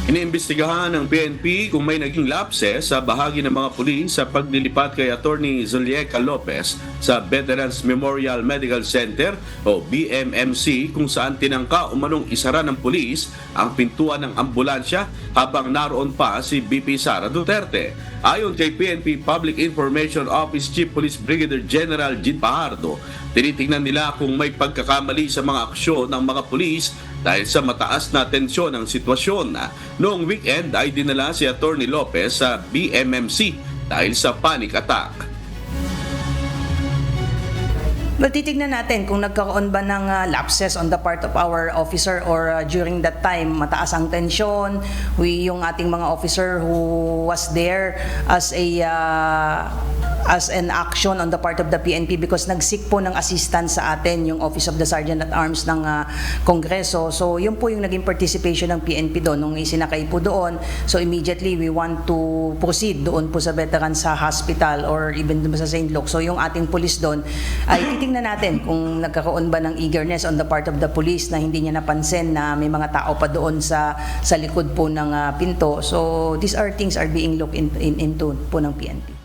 Iniimbestigahan ng PNP kung may naging lapses sa bahagi ng mga pulis sa paglilipat kay Attorney Zulieca Lopez sa Veterans Memorial Medical Center o BMMC kung saan tinangka umanong isara ng pulis ang pintuan ng ambulansya habang naroon pa si BP Sara Duterte. Ayon kay PNP Public Information Office Chief Police Brigadier General Jean Pajardo, tinitingnan nila kung may pagkakamali sa mga aksyon ng mga pulis dahil sa mataas na tensyon ng sitwasyon. Noong weekend ay dinala si Attorney Lopez sa BMMC dahil sa panic attack. Well, titignan natin kung nagkaroon ba ng lapses on the part of our officer or during that time mataas ang tensyon. Yung ating mga officer who was there as an action on the part of the PNP because nag-seek po ng assistance sa atin yung Office of the Sergeant at Arms ng Kongreso. So yun po yung naging participation ng PNP doon nung isinakay po doon. So immediately we want to proceed doon po sa veteran sa hospital or even doon sa St. Luke. So yung ating police doon ay titingnan natin kung nagkaroon ba ng eagerness on the part of the police na hindi niya napansin na may mga tao pa doon sa likod po ng pinto. So these are things are being looked into po ng PNP.